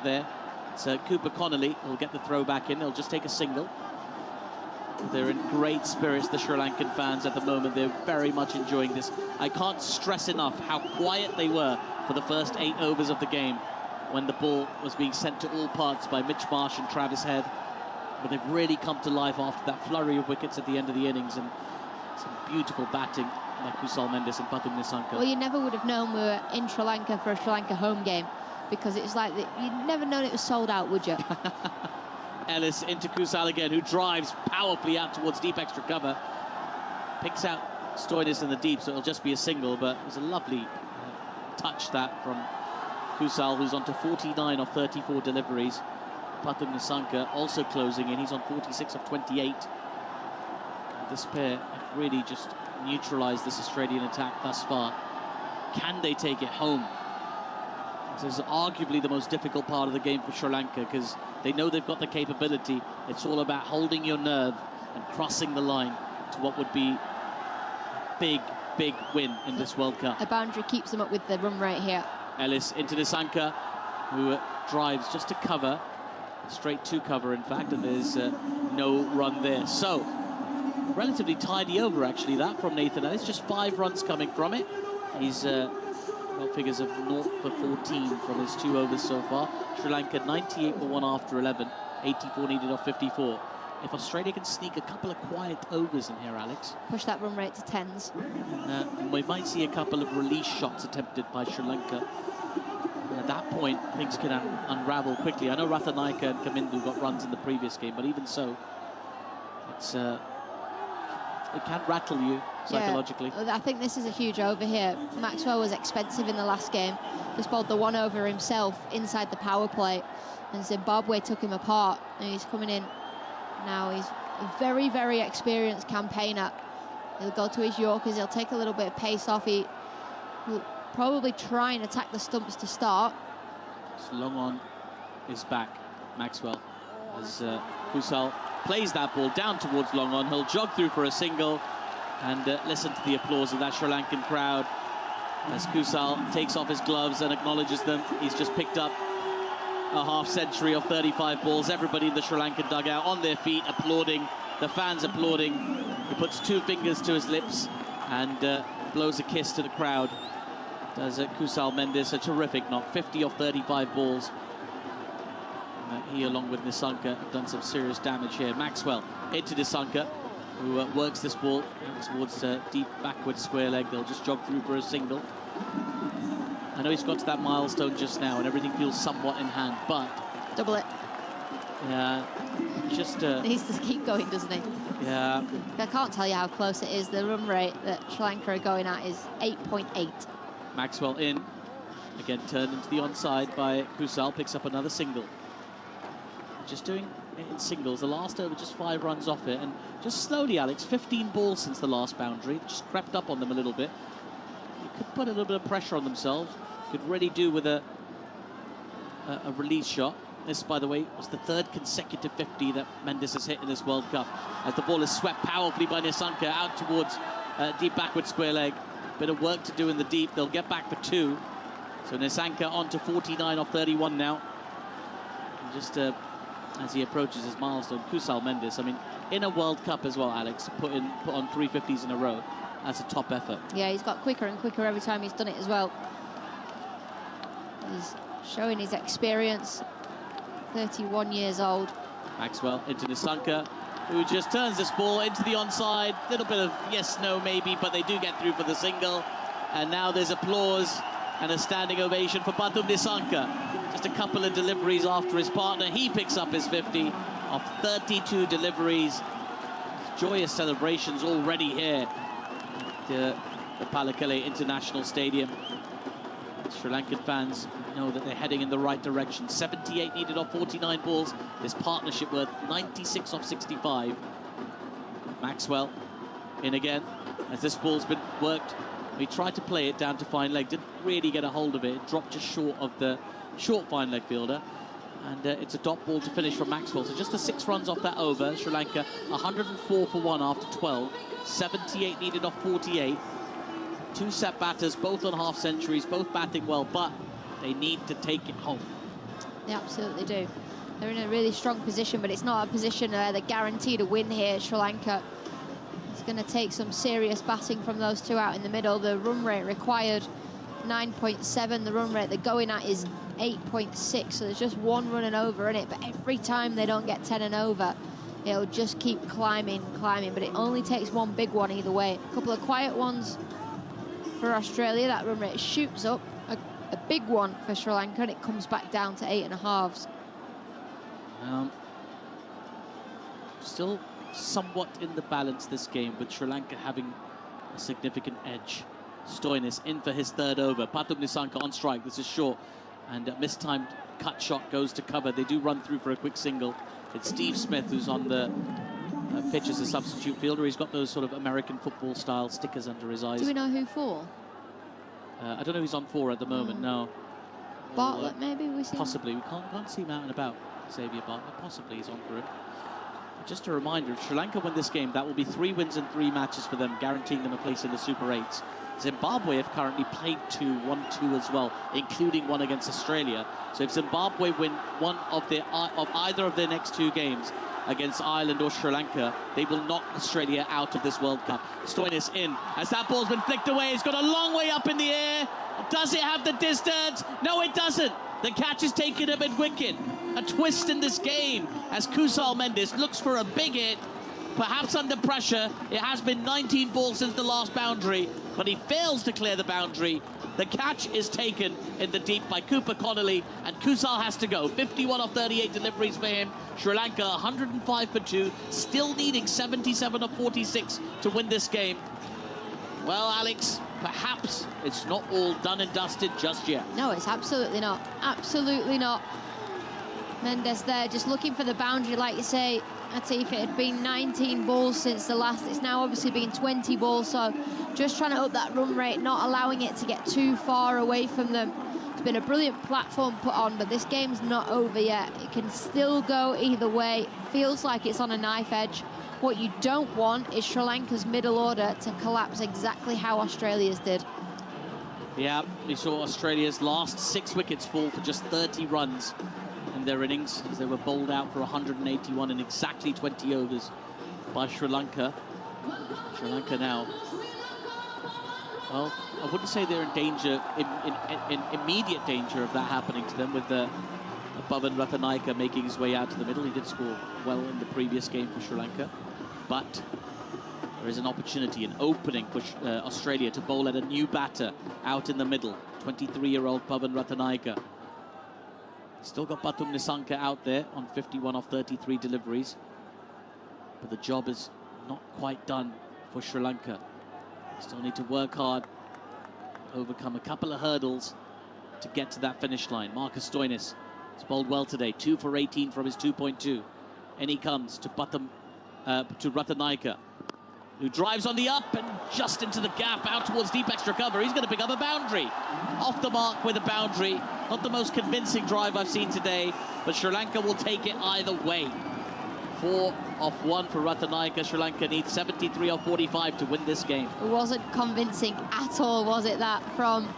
There, it's Cooper Connolly who'll get the throw back in. They'll just take a single. They're in great spirits, the Sri Lankan fans at the moment. They're very much enjoying this. I can't stress enough how quiet they were for the first 8 overs of the game when the ball was being sent to all parts by Mitch Marsh and Travis Head. But they've really come to life after that flurry of wickets at the end of the innings, and some beautiful batting by Kusal Mendis and Pathum Nissanka. Well, you never would have known we were in Sri Lanka for a Sri Lanka home game, because it was like you'd never known it was sold out, would you? Ellis into Kusal again, who drives powerfully out towards deep extra cover. Picks out Stoinis in the deep, so it'll just be a single, but it was a lovely touch that from Kusal, who's on to 49 of 34 deliveries. Pathum Nissanka also closing in. He's on 46 of 28. This pair have really just neutralised this Australian attack thus far. Can they take it home? This is arguably the most difficult part of the game for Sri Lanka, because they know they've got the capability. It's all about holding your nerve and crossing the line to what would be a big, big win in this World Cup. A boundary keeps them up with the run rate here. Ellis into Nissanka, who drives just to cover. Straight to cover, in fact, and there's no run there. So, relatively tidy over, actually, that from Nathan Ellis. Just 5 runs coming from it. He's got figures of 0 for 14 from his 2 overs so far. Sri Lanka 98 for 1 after 11, 84 needed off 54. If Australia can sneak a couple of quiet overs in here, Alex, push that run rate to 10s. And we might see a couple of release shots attempted by Sri Lanka. At that point, things can unravel quickly. I know Rathanayake and Kamindu got runs in the previous game, but even so, it's it can rattle you psychologically. Yeah, I think this is a huge over here. Maxwell was expensive in the last game. Just bowled the 1 over himself inside the power play, and Zimbabwe took him apart, and he's coming in now. He's a very, very experienced campaigner. He'll go to his Yorkers, he'll take a little bit of pace off. He will probably try and attack the stumps to start. So long on is back, Maxwell, as Kusal plays that ball down towards long on. He'll jog through for a single, and listen to the applause of that Sri Lankan crowd as Kusal takes off his gloves and acknowledges them. He's just picked up a half-century of 35 balls. Everybody in the Sri Lankan dugout on their feet applauding, the fans applauding. He puts 2 fingers to his lips and blows a kiss to the crowd. Does Kusal Mendis, a terrific knock, 50 off 35 balls. He, along with Nissanka, have done some serious damage here. Maxwell into Nissanka, who works this ball towards deep backward square leg. They'll just jog through for a single. I know he's got to that milestone just now, and everything feels somewhat in hand, but... Double it. Yeah, just... He needs to keep going, doesn't he? Yeah. I can't tell you how close it is. The run rate that Sri Lanka are going at is 8.8. Maxwell in, again turned into the onside by Kusal, picks up another single. Just doing it in singles, the last over just 5 runs off it, and just slowly, Alex, 15 balls since the last boundary, just crept up on them a little bit. You could put a little bit of pressure on themselves, could really do with a release shot. This, by the way, was the 3rd consecutive 50 that Mendis has hit in this World Cup, as the ball is swept powerfully by Nissanka out towards deep backward square leg. Bit of work to do in the deep. They'll get back for 2. So Nissanka on to 49 off 31 now. And just as he approaches his milestone, Kusal Mendis, I mean, in a World Cup as well, Alex, put on 3 50s in a row. That's a top effort. Yeah, he's got quicker and quicker every time he's done it as well. He's showing his experience. 31 years old. Maxwell into Nissanka, who just turns this ball into the onside. Little bit of yes, no, maybe, but they do get through for the single. And now there's applause and a standing ovation for Pathum Nissanka. Just a couple of deliveries after his partner. He picks up his 50 of 32 deliveries. Joyous celebrations already here at the Palakkale International Stadium. Sri Lankan fans know that they're heading in the right direction. 78 needed off 49 balls. This partnership worth 96 off 65. Maxwell in again, as this ball's been worked. He tried to play it down to fine leg, didn't really get a hold of it. It dropped just short of the short fine leg fielder. And it's a dot ball to finish from Maxwell. So just the 6 runs off that over. Sri Lanka 104 for 1 after 12. 78 needed off 48. 2 set batters, both on half centuries, both batting well, but they need to take it home. They absolutely do. They're in a really strong position, but it's not a position where they're guaranteed a win here, Sri Lanka. It's going to take some serious batting from those two out in the middle. The run rate required, 9.7. The run rate they're going at is 8.6, so there's just one run and over in it, but every time they don't get 10 and over, it'll just keep climbing, but it only takes one big one either way. A couple of quiet ones for Australia, that run rate shoots up. A big one for Sri Lanka, and it comes back down to 8.5. Still somewhat in the balance this game, with Sri Lanka having a significant edge. Stoinis in for his third over. Pathum Nissanka on strike. This is short, and a mistimed cut shot goes to cover. They do run through for a quick single. It's Steve Smith who's on the pitch as a substitute fielder. He's got those sort of American football style stickers under his eyes. Do we know who for? I don't know who's on 4 at the moment, no. Bartlett, maybe? Possibly. We can't see him out and about, Xavier Bartlett. Possibly he's on for it. Just a reminder, if Sri Lanka win this game, that will be 3 wins and 3 matches for them, guaranteeing them a place in the Super 8s. Zimbabwe have currently played 2, won 2 as well, including one against Australia. So if Zimbabwe win one of either of their next 2 games against Ireland or Sri Lanka, they will knock Australia out of this World Cup. Stoinis in, as that ball's been flicked away. It's got a long way up in the air. Does it have the distance? No, it doesn't. The catch is taken a bit wicked. A twist in this game as Kusal Mendes looks for a big hit, perhaps under pressure. It has been 19 balls since the last boundary, but he fails to clear the boundary. The catch is taken in the deep by Cooper Connolly, and Kusal has to go. 51 of 38 deliveries for him. Sri Lanka 105 for 2, still needing 77 of 46 to win this game. Well, Alex, perhaps it's not all done and dusted just yet. No, it's absolutely not. Absolutely not. Mendes there just looking for the boundary, like you say. Atif, it had been 19 balls since the last. It's now obviously been 20 balls, so just trying to up that run rate, not allowing it to get too far away from them. It's been a brilliant platform put on, but this game's not over yet. It can still go either way. Feels like it's on a knife edge. What you don't want is Sri Lanka's middle order to collapse exactly how Australia's did. Yeah, we saw Australia's last 6 wickets fall for just 30 runs in their innings, as they were bowled out for 181 in exactly 20 overs by Sri Lanka. Sri Lanka now, well, I wouldn't say they're in danger, in immediate danger of that happening to them, with Bhavan Ratanaika making his way out to the middle. He did score well in the previous game for Sri Lanka, but there is an opportunity, an opening for Australia to bowl at a new batter out in the middle. 23-year-old Bhavan Ratanaika. Still got Pathum Nissanka out there on 51 of 33 deliveries, but the job is not quite done for Sri Lanka. Still need to work hard, overcome a couple of hurdles to get to that finish line. Marcus Stoinis has bowled well today, 2 for 18 from his 2.2. And he comes to Ratanaika, who drives on the up and just into the gap, out towards deep extra cover. He's going to pick up a boundary. Off the mark with a boundary. Not the most convincing drive I've seen today, but Sri Lanka will take it either way. 4 off 1 for Ratanaika. Sri Lanka needs 73 of 45 to win this game. It wasn't convincing at all, was it, that from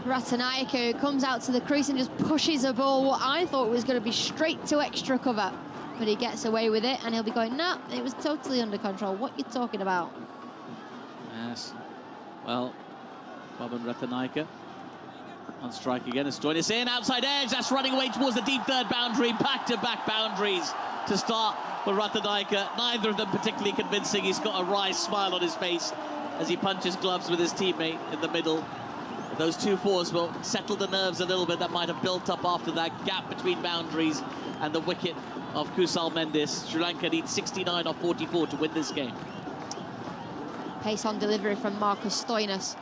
Ratanaika, who comes out to the crease and just pushes a ball what I thought was going to be straight to extra cover. But he gets away with it, and he'll be going, no, it was totally under control. What are you talking about? Yes. Well, Bhavan Ratanaika on strike again. As Stoinis in, outside edge. That's running away towards the deep third boundary. Back-to-back boundaries to start for Ratanaika. Neither of them particularly convincing. He's got a wry smile on his face as he punches gloves with his teammate in the middle. Those 2 fours will settle the nerves a little bit that might have built up after that gap between boundaries and the wicket of Kusal Mendes. Sri Lanka needs 69 of 44 to win this game. Pace on delivery from Marcus Stoinis.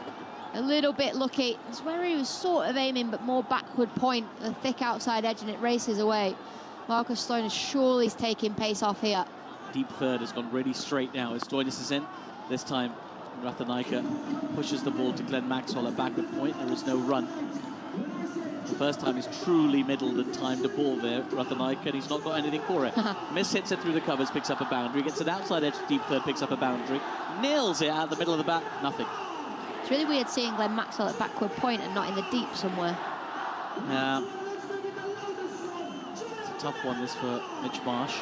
A little bit lucky. It's where he was sort of aiming, but more backward point, the thick outside edge, and it races away. Marcus Stoinis surely is taking pace off here. Deep third has gone really straight now as Stoinis is in. This time Ratanaika pushes the ball to Glenn Maxwell at backward point. There is no run. The first time he's truly middled and timed a ball there, Ratanaika, and he's not got anything for it. Miss hits it through the covers, picks up a boundary, gets an outside edge deep third, picks up a boundary, nails it out the middle of the bat, nothing. It's really weird seeing Glenn Maxwell at backward point and not in the deep somewhere. Yeah, a tough one, this, for Mitch Marsh.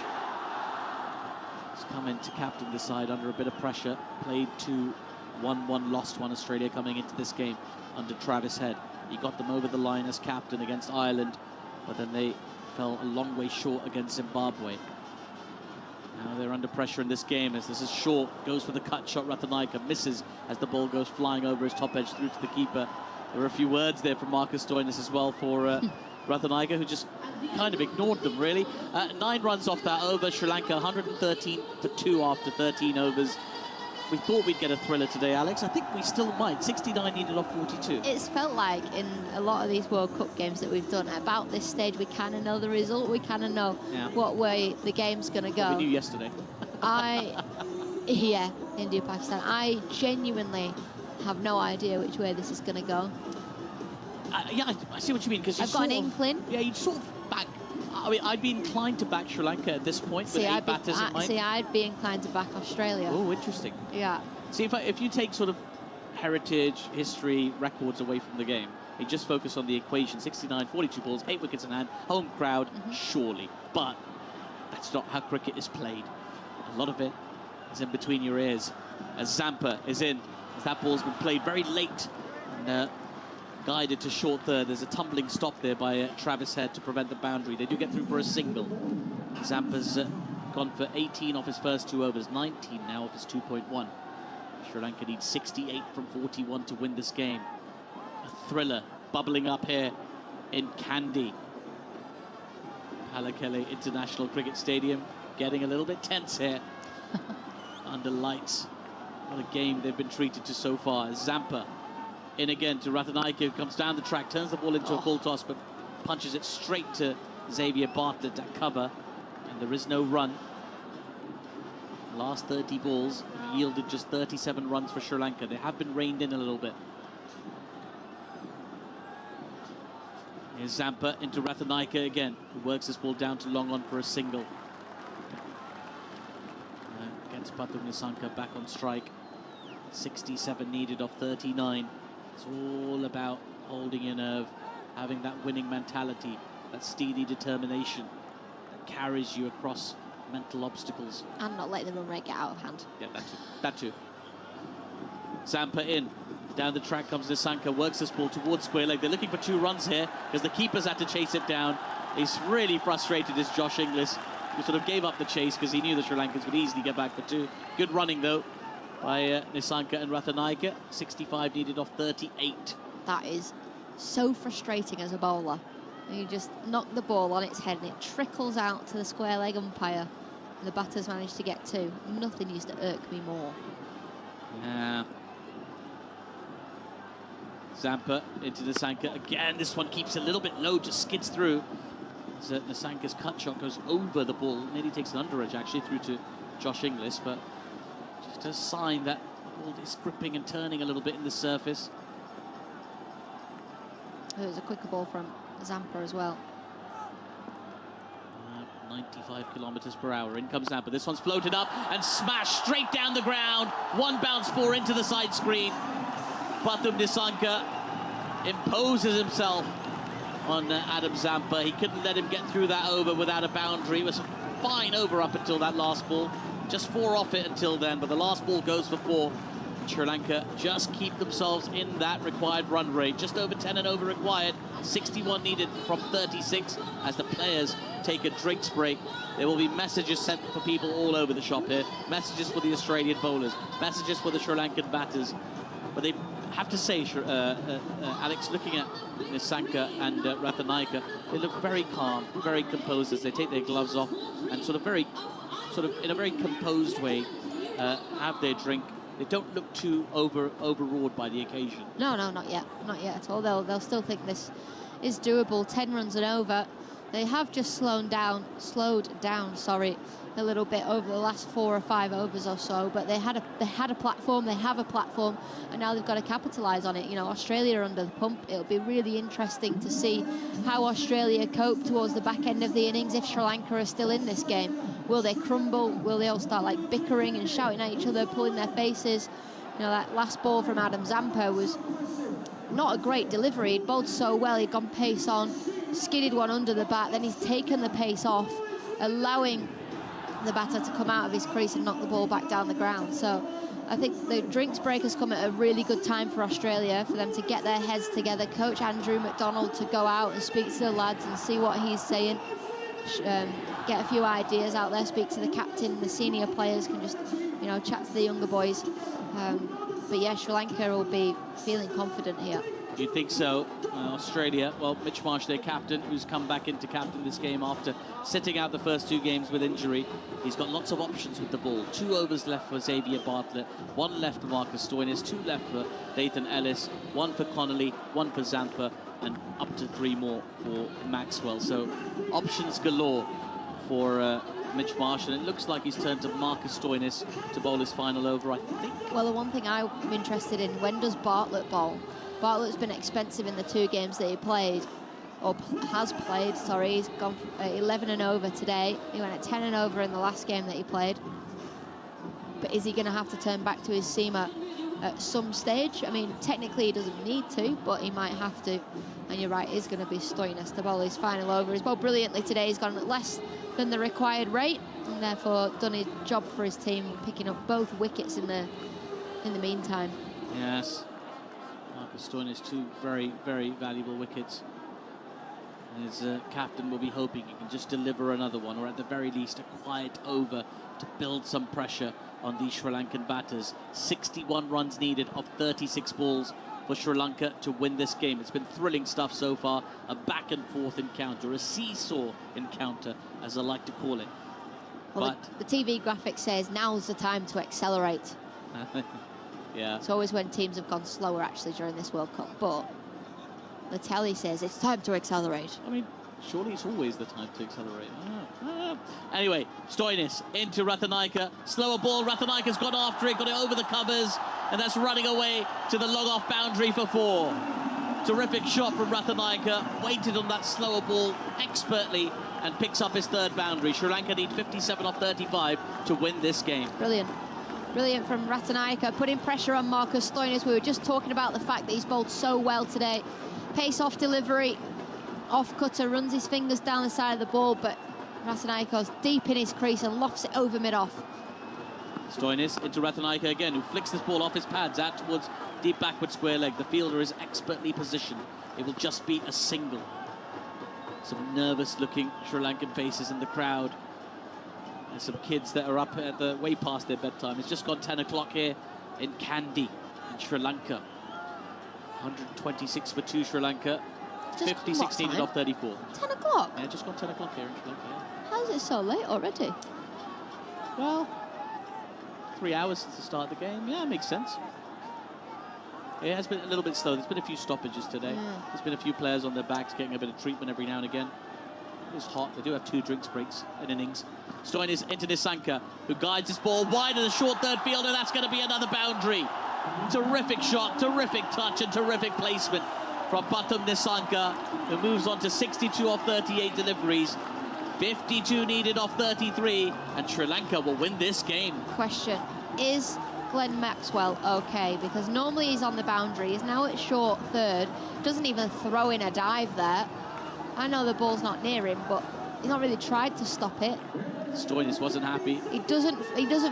He's come in to captain the side under a bit of pressure. Played 2, won 1, lost 1, Australia coming into this game under Travis Head. He got them over the line as captain against Ireland, but then they fell a long way short against Zimbabwe. Now they're under pressure in this game as this is short, goes for the cut shot. Ratanaika misses as the ball goes flying over his top edge through to the keeper. There were a few words there from Marcus Stoinis as well for Ratanaika, who just kind of ignored them, really. 9 runs off that over. Sri Lanka 113 for 2 after 13 overs. We thought we'd get a thriller today, Alex. I think we still might. 69 needed off 42. It's felt like in a lot of these World Cup games that we've done, about this stage we kind of know the result. We kind of know what way the game's going to go. Well, we knew yesterday. Yeah, India-Pakistan. I genuinely have no idea which way this is going to go. Yeah, I see what you mean. Because I've got an inkling. Yeah, you'd sort of back. I mean, I'd be inclined to back Sri Lanka at this point, with 8 batters in mind. See, I'd be inclined to back Australia. Oh, interesting. Yeah. See, if you take sort of heritage, history, records away from the game, you just focus on the equation, 69, 42 balls, 8 wickets in hand, home crowd, surely. But that's not how cricket is played. A lot of it is in between your ears. As Zampa is in, as that ball's been played very late and guided to short third. There's a tumbling stop there by Travis Head to prevent the boundary. They do get through for a single. Zampa's gone for 18 off his first 2 overs, 19 now off his 2.1. Sri Lanka needs 68 from 41 to win this game. A thriller bubbling up here in Kandy. Pallekele International Cricket Stadium getting a little bit tense here under lights. What a game they've been treated to so far. Zampa in again to Ratanaika, who comes down the track, turns the ball into a full toss, but punches it straight to Xavier Bartlett at cover, and there is no run. Last 30 balls yielded just 37 runs for Sri Lanka. They have been reined in a little bit. Here's Zampa into Ratanaika again, who works this ball down to long on for a single. Gets Pathum Nissanka back on strike. 67 needed off 39. It's all about holding your nerve, having that winning mentality, that steely determination that carries you across mental obstacles. And not letting the run rate get out of hand. Yeah, that too. Zampa in. Down the track comes Nissanka, works this ball towards square leg. They're looking for 2 runs here because the keeper's had to chase it down. He's really frustrated, is Josh Inglis, who sort of gave up the chase because he knew the Sri Lankans would easily get back for 2. Good running, though, by Nissanka and Ratanaika. 65 needed off 38. That is so frustrating as a bowler. You just knock the ball on its head and it trickles out to the square leg umpire. And the batters managed to get 2. Nothing used to irk me more. Yeah. Zampa into Nissanka again. This one keeps a little bit low, just skids through. As Nissanka's cut shot goes over the ball, nearly takes an underedge actually through to Josh Inglis, but just a sign that the ball is gripping and turning a little bit in the surface. It was a quicker ball from Zampa as well. 95 kilometers per hour. In comes Zampa. This one's floated up and smashed straight down the ground. 1 bounce ball into the side screen. Pathum Nissanka imposes himself on Adam Zampa. He couldn't let him get through that over without a boundary. It was a fine over up until that last ball. Just 4 off it until then, but the last ball goes for 4. Sri Lanka just keep themselves in that required run rate. Just over 10 and over required. 61 needed from 36 as the players take a drinks break. There will be messages sent for people all over the shop here. Messages for the Australian bowlers. Messages for the Sri Lankan batters. But they have to say, Alex, looking at Nissanka and Ratanaika, they look very calm, very composed as they take their gloves off and sort of in a very composed way have their drink. They don't look too overawed by the occasion. No, not yet at all. They'll still think this is doable. 10 runs and over. They have just slowed down, a little bit over the last 4 or 5 overs or so. But they had a platform. They have a platform, and now they've got to capitalise on it. You know, Australia are under the pump. It'll be really interesting to see how Australia cope towards the back end of the innings if Sri Lanka are still in this game. Will they crumble? Will they all start like bickering and shouting at each other, pulling their faces? You know, that last ball from Adam Zampa was not a great delivery. He'd bowled so well, he'd gone pace on, skidded one under the bat, then he's taken the pace off, allowing the batter to come out of his crease and knock the ball back down the ground. So I think the drinks break has come at a really good time for Australia, for them to get their heads together. Coach Andrew McDonald to go out and speak to the lads and see what he's saying. Get a few ideas out there, speak to the captain, the senior players can just, you know, chat to the younger boys. But yeah, Sri Lanka will be feeling confident here. You'd think so. Australia, well, Mitch Marsh, their captain, who's come back into captain this game after sitting out the first 2 games with injury. He's got lots of options with the ball. 2 overs left for Xavier Bartlett, 1 left for Marcus Stoinis, 2 left for Dathan Ellis, 1 for Connolly, 1 for Zampa, and up to 3 more for Maxwell. So options galore for Mitch Marsh, and it looks like he's turned to Marcus Stoinis to bowl his final over, I think. Well, the one thing I'm interested in, when does Bartlett bowl? Bartlett's been expensive in the 2 games that he played, or has played, sorry. He's gone 11 and over today. He went at 10 and over in the last game that he played. But is he going to have to turn back to his seamer at some stage? I mean, technically he doesn't need to, but he might have to. And you're right, it's going to be Stoinis to bowl his final over. He's bowled brilliantly today. He's gone at less than the required rate, and therefore done his job for his team, picking up both wickets in the meantime. Yes. Marcus Stoinis, 2 very, very valuable wickets. And his captain will be hoping he can just deliver another one, or at the very least a quiet over to build some pressure on these Sri Lankan batters. 61 runs needed of 36 balls for Sri Lanka to win this game. It's been thrilling stuff so far. A back and forth encounter, a seesaw encounter, as I like to call it. Well, but the TV graphic says now's the time to accelerate. Yeah. It's always when teams have gone slower, actually, during this World Cup. But the telly says it's time to accelerate. I mean, surely it's always the time to accelerate. Anyway, Stoinis into Rathanayake. Slower ball. Rathanayke's gone after it, got it over the covers, and that's running away to the long-off boundary for 4. Terrific shot from Rathanayake. Waited on that slower ball expertly and picks up his 3rd boundary. Sri Lanka need 57 off 35 to win this game. Brilliant. Brilliant from Rathanayake, putting pressure on Marcus Stoinis. We were just talking about the fact that he's bowled so well today. Pace off delivery, off cutter, runs his fingers down the side of the ball, but Rathanayke's deep in his crease and lofts it over mid-off. Stoinis into Rathanayake again, who flicks this ball off his pads out towards deep backward square leg. The fielder is expertly positioned. It will just be a single. Some nervous-looking Sri Lankan faces in the crowd. There's some kids that are up at the way past their bedtime. It's just gone 10 o'clock here in Kandy in Sri Lanka. 126 for 2 Sri Lanka. 50-16 and off 34. 10 o'clock? Yeah, just gone 10 o'clock here in Sri Lanka. Yeah. How is it so late already? Well, 3 hours since the start of the game. Yeah, makes sense. It has been a little bit slow. There's been a few stoppages today. Yeah. There's been a few players on their backs getting a bit of treatment every now and again. It's hot. They do have 2 drinks breaks in innings. Stoinis into Nissanka, who guides his ball wide of the short third field, and that's going to be another boundary. Terrific shot, terrific touch, and terrific placement from Pathum Nissanka, who moves on to 62 off 38 deliveries. 52 needed off 33, and Sri Lanka will win this game. Question, is Glenn Maxwell okay? Because normally he's on the boundary. He's now at short third. Doesn't even throw in a dive there. I know the ball's not near him, but he's not really tried to stop it. Stoinis wasn't happy. He doesn't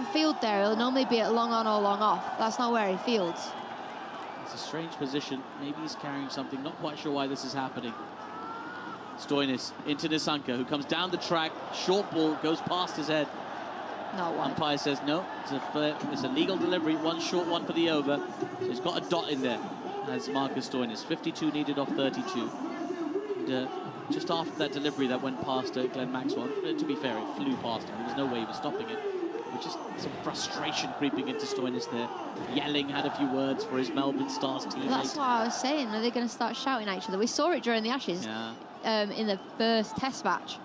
field there. He'll normally be at long on or long off. That's not where he fields. It's a strange position. Maybe he's carrying something. Not quite sure why this is happening. Stoinis into Nissanka, who comes down the track. Short ball goes past his head. No one. Umpire says no. It's a legal delivery. 1 short, 1 for the over. So he's got a dot in there as Marcus Stoinis. 52 needed off 32. And, just after that delivery that went past Glenn Maxwell, to be fair, it flew past him. There was no way he was stopping it. But just some frustration creeping into Stoinis there. Yelling, had a few words for his Melbourne Stars teammate. Well, that's what I was saying. Are they going to start shouting at each other? We saw it during the Ashes in the first Test match.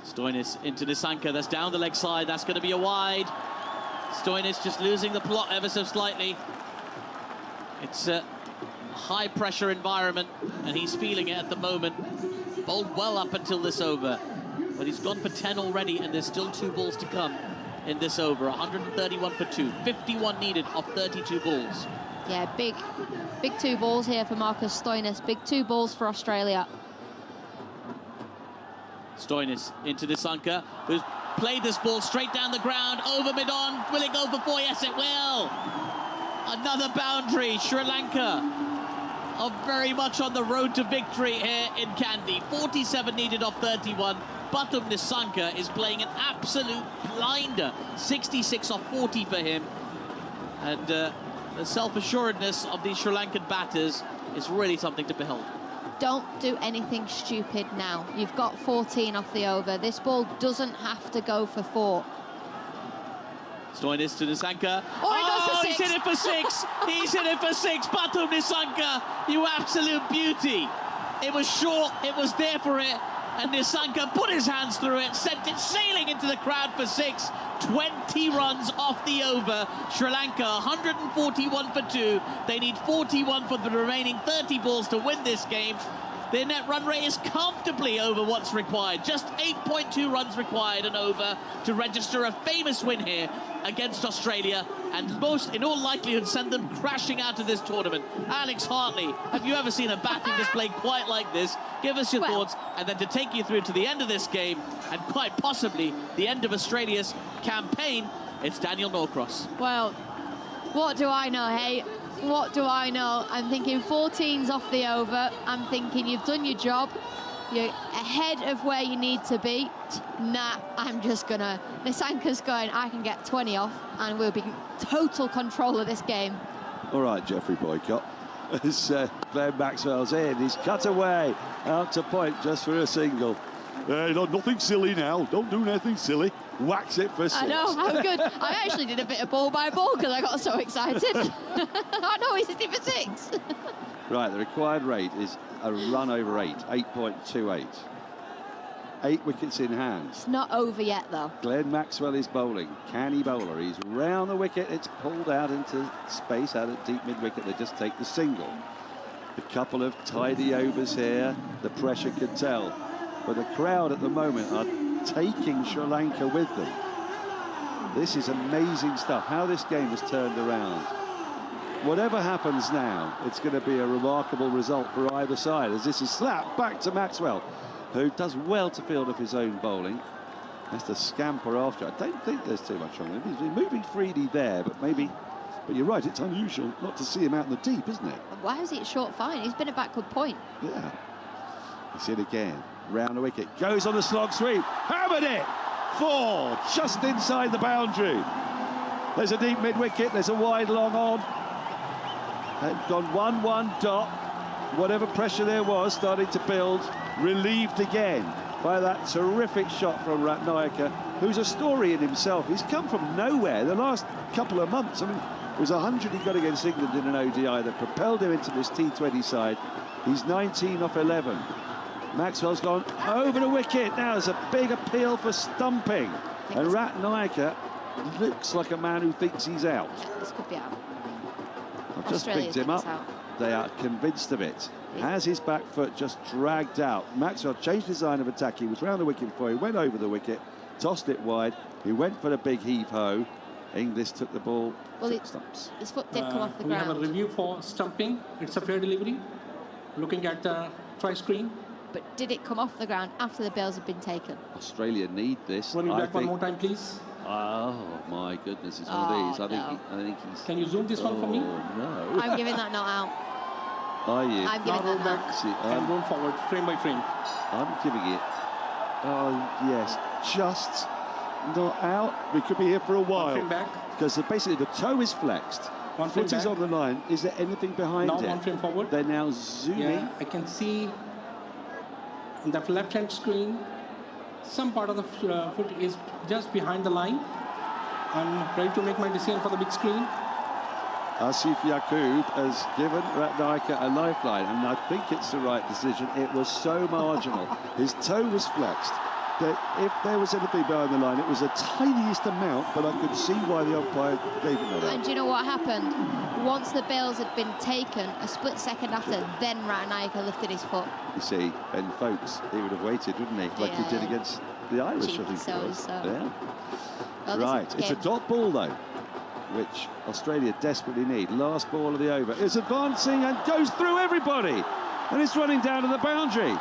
Stoinis into Nissanka. That's down the leg side. That's going to be a wide. Stoinis just losing the plot ever so slightly. It's a high-pressure environment, and he's feeling it at the moment. Bowled well up until this over, but he's gone for 10 already, and there's still 2 balls to come in this over. 131 for 2, 51 needed off 32 balls. Yeah, big 2 balls here for Marcus Stoinis. Big 2 balls for Australia. Stoinis into Nisanka, who's played this ball straight down the ground, over mid-on. Will it go for 4? Yes, it will. Another boundary. Sri Lanka are very much on the road to victory here in Kandy. 47 needed off 31. Batum Nisanka is playing an absolute blinder. 66 off 40 for him. And the self-assuredness of these Sri Lankan batters is really something to behold. Don't do anything stupid now. You've got 14 off the over. This ball doesn't have to go for 4. Stoinis to Nisanka. Oh, he goes for 6. He's hit it for 6. He's hit it for 6. Batum Nisanka, you absolute beauty. It was short, it was there for it, and Nisanka put his hands through it, sent it sailing into the crowd for 6. 20 runs off the over. Sri Lanka 141 for 2. They need 41 for the remaining 30 balls to win this game. Their net run rate is comfortably over what's required. Just 8.2 runs required and over to register a famous win here against Australia, and most, in all likelihood, send them crashing out of this tournament. Alex Hartley, have you ever seen a batting display quite like this? Give us your thoughts, and then to take you through to the end of this game, and quite possibly the end of Australia's campaign, it's Daniel Norcross. Well, what do I know, hey? What do I know? I'm thinking 14's off the over. I'm thinking you've done your job. You're ahead of where you need to be. Nah, I'm just gonna... Nisanka's going, I can get 20 off, and we'll be in total control of this game. All right, Jeffrey Boycott. As Glenn Maxwell's in, he's cut away out to point just for a single. Nothing silly now. Don't do anything silly. Whacks it for 6. I know, how good. I actually did a bit of ball by ball because I got so excited. I know he's hit it for 6. Right, the required rate is a run over 8, 8.28. 8 wickets in hand. It's not over yet, though. Glenn Maxwell is bowling. Canny bowler. He's round the wicket. It's pulled out into space, out at deep mid-wicket. They just take the single. A couple of tidy overs here. The pressure could tell. But the crowd at the moment are taking Sri Lanka with them. This is amazing stuff, how this game has turned around. Whatever happens now, it's going to be a remarkable result for either side, as this is slapped back to Maxwell, who does well to field of his own bowling. Has to scamper after. I don't think there's too much on him. He's been moving freely there, but maybe... But you're right, it's unusual not to see him out in the deep, isn't it? Why is he at short fine? He's been a backward point. Yeah. He's hit again. Round the wicket. Goes on the slog sweep. Hammered it! 4, just inside the boundary. There's a deep mid-wicket. There's a wide long on. And gone 1-1 dot. Whatever pressure there was starting to build. Relieved again by that terrific shot from Ratnayaka, who's a story in himself. He's come from nowhere the last couple of months. I mean, it was 100 he got against England in an ODI that propelled him into this T20 side. He's 19 off 11. Maxwell's gone over the wicket. Now there's a big appeal for stumping. And Ratnayaka looks like a man who thinks he's out. Yeah, this could be out. I've just picked him up. They are convinced of it. Has his back foot just dragged out. Maxwell changed his line of attack. He was round the wicket before he went over the wicket, tossed it wide. He went for the big heave-ho. Inglis took the ball. Well, stumps. His foot did come off the ground. We have a review for stumping. It's a fair delivery. Looking at the try screen. But did it come off the ground after the bails had been taken? Australia need this. Running back one more time, please. Oh my goodness, it's one of these. I think he's. Can you zoom this one for me? No. I'm giving that not out. Are you? I'm giving that back not. and going forward, frame by frame. I'm giving it. Oh yes, just not out. We could be here for a while. One frame back. Because basically the toe is flexed. One frame foot is back. on the line. Is there anything behind Now it? one frame forward. They're now zooming. Yeah, I can see the left-hand screen. Some part of the foot is just behind the line. I'm ready to make my decision for the big screen. Asif Yaqub has given Ratnayaka a lifeline, and I think it's the right decision. It was so marginal. His toe was flexed. That if there was anything behind the line, it was the tiniest amount, but I could see why the umpire gave it that. And do you know what happened? Once the bails had been taken, a split second after, then Ratnayaka lifted his foot. You see, Ben Folkes, he would have waited, wouldn't he? Like he did against the Irish, I think it was. Yeah. Well, right, it's a dot ball, though, which Australia desperately need. Last ball of the over. It's advancing and goes through everybody. And it's running down to the boundary.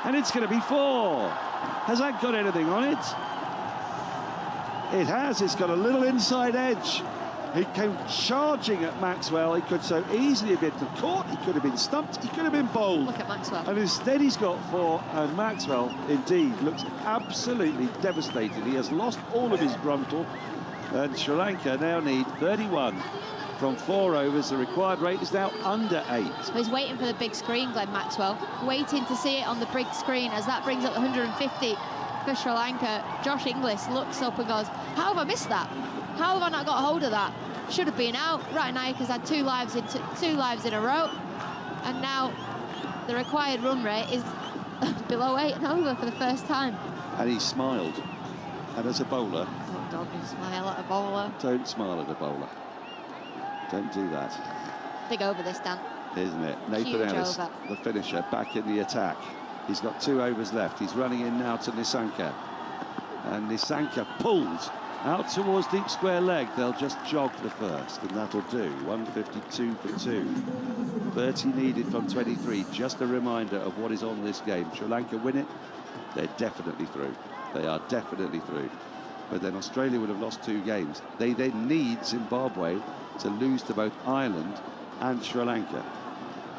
And it's going to be 4. Has that got anything on it? It has. It's got a little inside edge. He came charging at Maxwell. He could so easily have been caught. He could have been stumped. He could have been bowled. Look at Maxwell. And instead he's got 4. And Maxwell, indeed, looks absolutely devastated. He has lost all of his gruntle. And Sri Lanka now need 31 from 4 overs. The required rate is now under 8. He's waiting for the big screen, Glenn Maxwell. Waiting to see it on the big screen as that brings up the 150 for Sri Lanka. Josh Inglis looks up and goes, how have I missed that? How have I not got hold of that? Should have been out. Ratnayaka's had 2 lives in a row. And now the required run rate is below 8 and over for the first time. And he smiled. And as a bowler... Oh, God, you smile at a bowler. Don't smile at a bowler. Don't do that. Big over this, Dan. Isn't it? Nathan Huge Ellis, over. the finisher, back in the attack. He's got 2 overs left. He's running in now to Nissanka. And Nissanka pulls out towards deep square leg. They'll just jog the first, and that'll do. 152 for 2. 30 needed from 23. Just a reminder of what is on this game. Sri Lanka win it, they're definitely through. They are definitely through. But then Australia would have lost 2 games. They then need Zimbabwe to lose to both Ireland and Sri Lanka.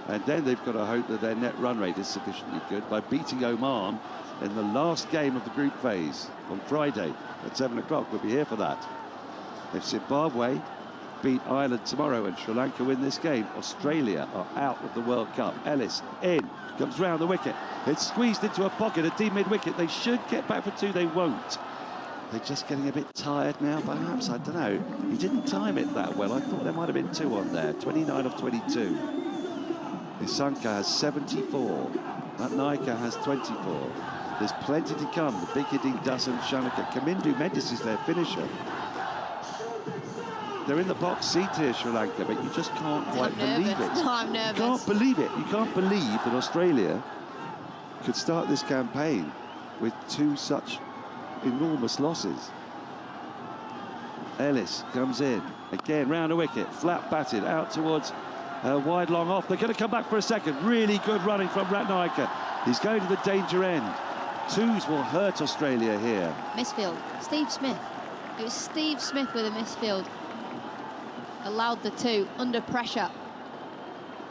And then they've got to hope that their net run rate is sufficiently good by beating Oman in the last game of the group phase on Friday at 7 o'clock. We'll be here for that. If Zimbabwe beat Ireland tomorrow and Sri Lanka win this game, Australia are out of the World Cup. Ellis in, comes round the wicket. It's squeezed into a pocket, a deep mid-wicket. They should get back for 2, they won't. They're just getting a bit tired now, perhaps, I don't know. He didn't time it that well. I thought there might have been 2 on there, 29 of 22. Nissanka has 74. Ratnayaka has 24. There's plenty to come. The big hitting Dasan Shanaka. Kamindu Mendes is their finisher. They're in the box seat here, Sri Lanka, but you just can't quite believe it. No, I'm nervous. You can't believe it. You can't believe that Australia could start this campaign with 2 such enormous losses. Ellis comes in again, round a wicket, flat batted out towards wide long off. They're going to come back for a second. Really good running from Ratnayaka. He's going to the danger end. 2s will hurt Australia here. Misfield. Steve Smith. It was Steve Smith with a misfield. Allowed the 2 under pressure.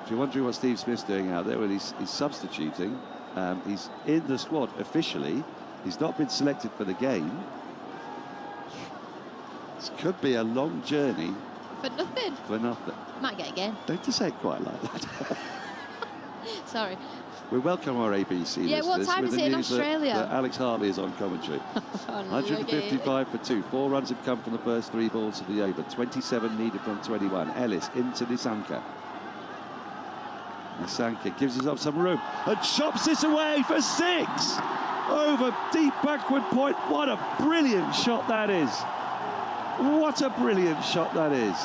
If you're wondering what Steve Smith's doing out there, well, he's substituting. He's in the squad officially. He's not been selected for the game. This could be a long journey. For nothing. For nothing. Might get a game. Don't you say it quite like that. Sorry. We welcome our ABC Yeah, listeners what time with is the it in news Australia? that Alex Hartley is on commentary. 155 for 2. 4 runs have come from the first 3 balls of the over. 27 needed from 21. Ellis into Nissanka. Nissanka gives himself some room and chops this away for 6. Over deep backward point. What a brilliant shot that is. What a brilliant shot that is.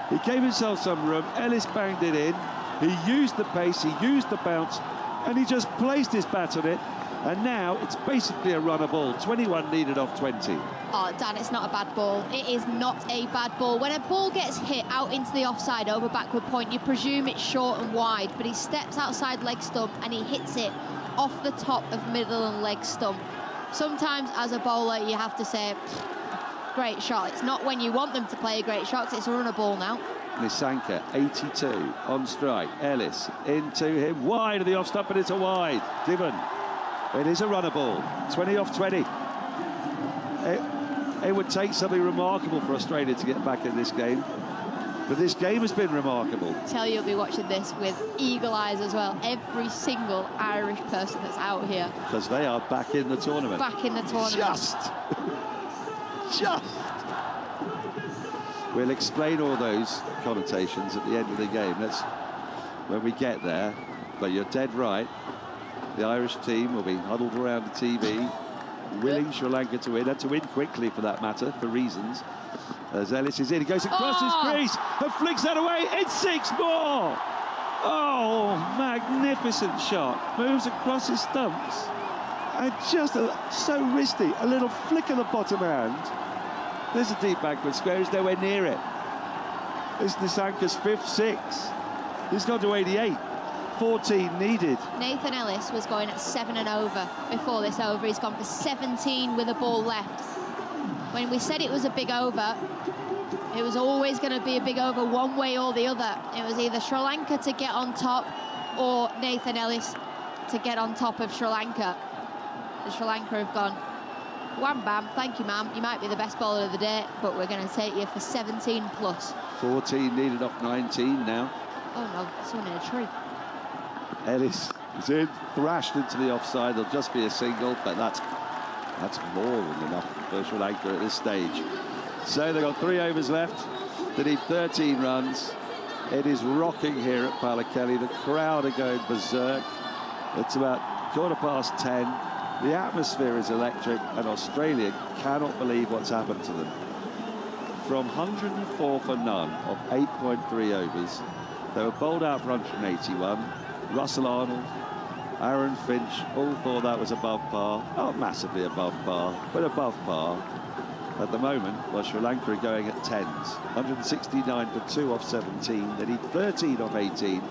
He gave himself some room. Ellis banged it in. He used the pace, he used the bounce, and he just placed his bat on it. And now it's basically a runner ball. 21 needed off 20. Oh, Dan, it's not a bad ball. It is not a bad ball. When a ball gets hit out into the offside over backward point, you presume it's short and wide, but he steps outside leg stump and he hits it off the top of middle and leg stump. Sometimes as a bowler you have to say, great shot. It's not when you want them to play a great shot, it's a runner ball now. Nissanka, 82 on strike. Ellis into him, wide of the off stump, but it's a wide. Given. It is a runner ball. 20 off 20. It would take something remarkable for Australia to get back in this game. But this game has been remarkable. Tell you, you'll be watching this with eagle eyes as well. Every single Irish person that's out here. Because they are back in the tournament. Back in the tournament. Just. We'll explain all those connotations at the end of the game. That's when we get there. But you're dead right. The Irish team will be huddled around the TV, willing Sri Lanka to win, and to win quickly for that matter, for reasons. As Ellis is in, he goes across his crease and flicks that away. It's 6 more. Oh, magnificent shot. Moves across his stumps. And just so wristy, a little flick of the bottom hand. There's a deep backward square, he's nowhere near it. It's Nissanka's 5th 6. He's gone to 88. 14 needed. Nathan Ellis was going at 7 and over before this over. He's gone for 17 with a ball left. When we said it was a big over, it was always going to be a big over one way or the other. It was either Sri Lanka to get on top or Nathan Ellis to get on top of Sri Lanka. The Sri Lanka have gone, wham bam, thank you ma'am, you might be the best bowler of the day, but we're going to take you for 17 plus. 14 needed off 19 now. Oh no, someone in a tree. Ellis is in, thrashed into the offside. There'll just be a single, but that's more than enough for Sri Lanka at this stage. So they've got 3 overs left. They need 13 runs. It is rocking here at Palakelli. The crowd are going berserk. It's about 10:15. The atmosphere is electric, and Australia cannot believe what's happened to them. From 104 for none of 8.3 overs, they were bowled out for 181. Russell Arnold, Aaron Finch all thought that was above par. Not massively above par, but above par. At the moment, while Sri Lanka are going at 10s. 169 for 2 off 17. They need 13 off 18.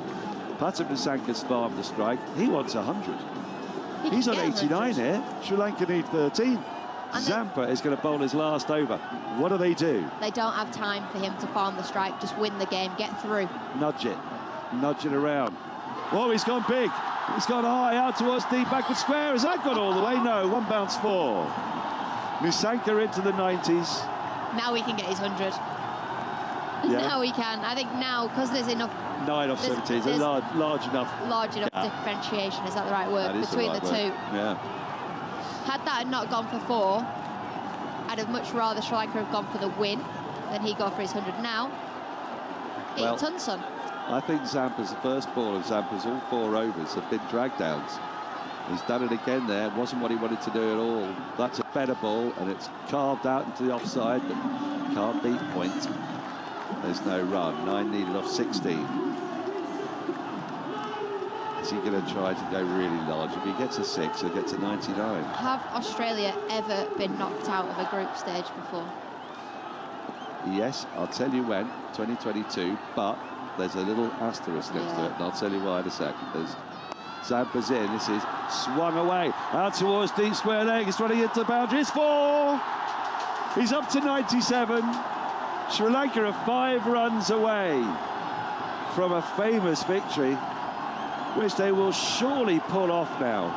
Pathum Nissanka's farmed the strike. He wants 100. He's on 89 here. Sri Lanka need 13. Zampa is going to bowl his last over. What do? They don't have time for him to farm the strike. Just win the game, get through. Nudge it around. Oh, he's gone big. He's gone high out towards deep backward square. Has that gone all the way? No, 1 bounce 4. Nissanka into the 90s. Now he can get his 100. Yeah. Now he can. I think now, because there's enough... 9 off 17, there's large enough. Large enough differentiation, is that the right word? Between the two. Yeah. Had that not gone for 4, I'd have much rather Sri Lanka have gone for the win than he go for his 100 now. It's Tunson. I think Zampa's the first ball of Zampa's all 4 overs have been drag downs. He's done it again there. It wasn't what he wanted to do at all. That's a better ball, and it's carved out into the offside, but can't beat point. There's no run. 9 needed off 16. Is he going to try to go really large? If he gets a 6, he'll get to 99. Have Australia ever been knocked out of a group stage before? Yes, I'll tell you when, 2022, but there's a little asterisk next to it, and I'll tell you why in a second. There's Zampa's in. This is swung away out towards deep square leg. He's trying to get to the boundary. It's 4. He's up to 97. Sri Lanka are 5 runs away from a famous victory, which they will surely pull off now.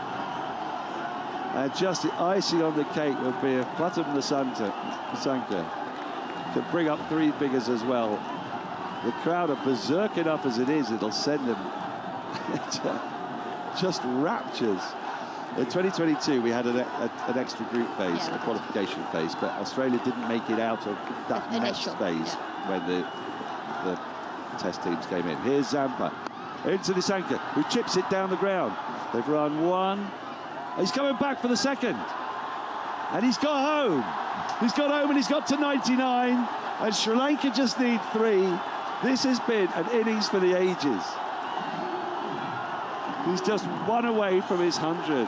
And just the icing on the cake would be if Pathum Nissanka could bring up 3 figures as well. The crowd are berserk enough as it is. It'll send them just raptures. In 2022, we had an extra group phase, a qualification phase, but Australia didn't make it out of that next phase when the test teams came in. Here's Zampa into Nissanka, who chips it down the ground. They've run 1. He's coming back for the 2nd, and he's got home. He's got home, and he's got to 99. And Sri Lanka just need 3. This has been an innings for the ages. He's just 1 away from his 100.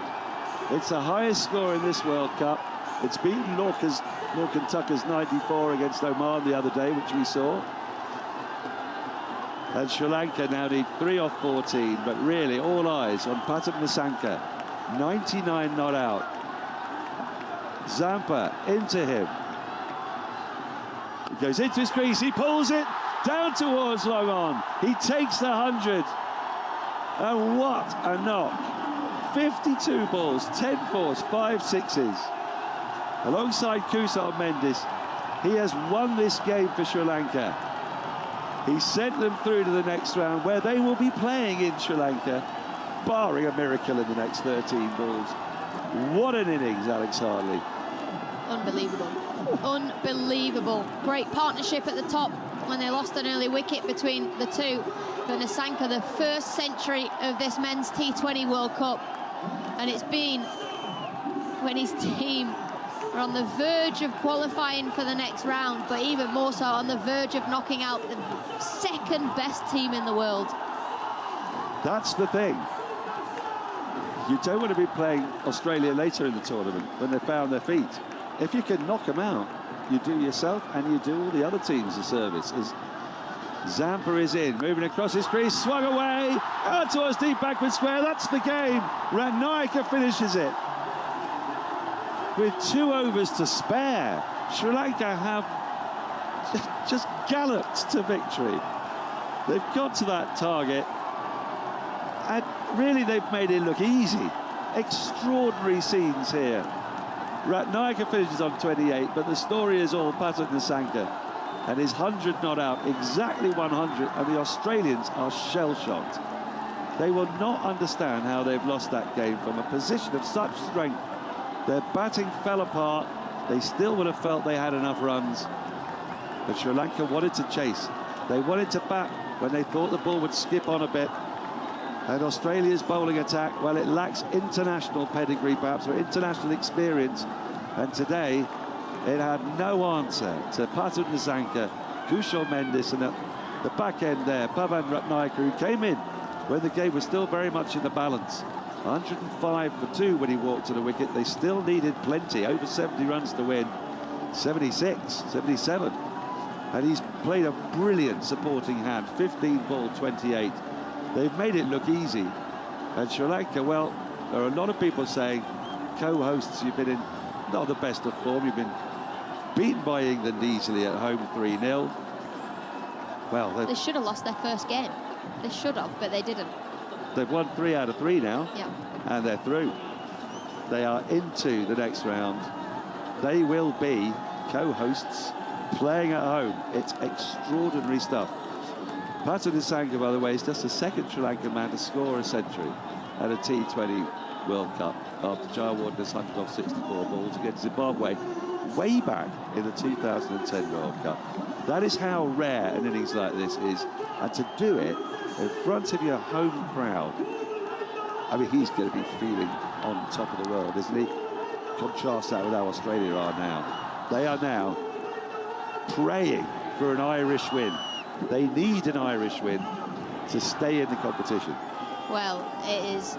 It's the highest score in this World Cup. It's beaten Lorcan Tucker's 94 against Oman the other day, which we saw. And Sri Lanka now need 3 off 14, but really all eyes on Pathum Nissanka. 99 not out. Zampa into him. He goes into his crease, he pulls it down towards long on. He takes the 100. And what a knock. 52 balls, 10 fours, 5 sixes. Alongside Kusal Mendis, he has won this game for Sri Lanka. He sent them through to the next round, where they will be playing in Sri Lanka, barring a miracle in the next 13 balls. What an innings, Alex Harley. Unbelievable. Unbelievable. Great partnership at the top when they lost an early wicket between the two. But Nissanka, the first century of this men's T20 World Cup. And it's been when his team are on the verge of qualifying for the next round, but even more so on the verge of knocking out the 2nd best team in the world. That's the thing. You don't want to be playing Australia later in the tournament when they've found their feet. If you can knock them out, you do yourself and you do all the other teams a service. Zampa is in, moving across his crease, swung away, out towards deep backward square. That's the game. Ratnayaka finishes it. With 2 overs to spare, Sri Lanka have just galloped to victory. They've got to that target, and really they've made it look easy. Extraordinary scenes here. Ratnayaka finishes on 28, but the story is all Patut Nissanka and his 100 not out, exactly 100, and the Australians are shell-shocked. They will not understand how they've lost that game from a position of such strength. Their batting fell apart. They still would have felt they had enough runs, but Sri Lanka wanted to chase. They wanted to bat when they thought the ball would skip on a bit. And Australia's bowling attack, well, it lacks international pedigree, perhaps, or international experience. And today, it had no answer to Patut Nissanka, Kushal Mendis, and at the back end there, Pavan Ratnayaka, who came in when the game was still very much in the balance. 105 for 2 when he walked to the wicket. They still needed plenty, over 70 runs to win, 76, 77. And he's played a brilliant supporting hand, 15 ball 28. They've made it look easy. And Sri Lanka, well, there are a lot of people saying, co-hosts, you've been in not the best of form. You've been beaten by England easily at home 3-0. Well, They should have lost their first game. They should have, but they didn't. They've won 3 out of 3 now. Yeah. And they're through. They are into the next round. They will be co-hosts playing at home. It's extraordinary stuff. Patut Nissanka, by the way, is just the second Sri Lankan man to score a century at a T20 World Cup after Jayawardene has hunted off 64 balls against Zimbabwe way back in the 2010 World Cup. That is how rare an innings like this is. And to do it in front of your home crowd, I mean, he's going to be feeling on top of the world, isn't he? Contrast that with how Australia are now. They are now praying for an Irish win. They need an Irish win to stay in the competition. Well, it is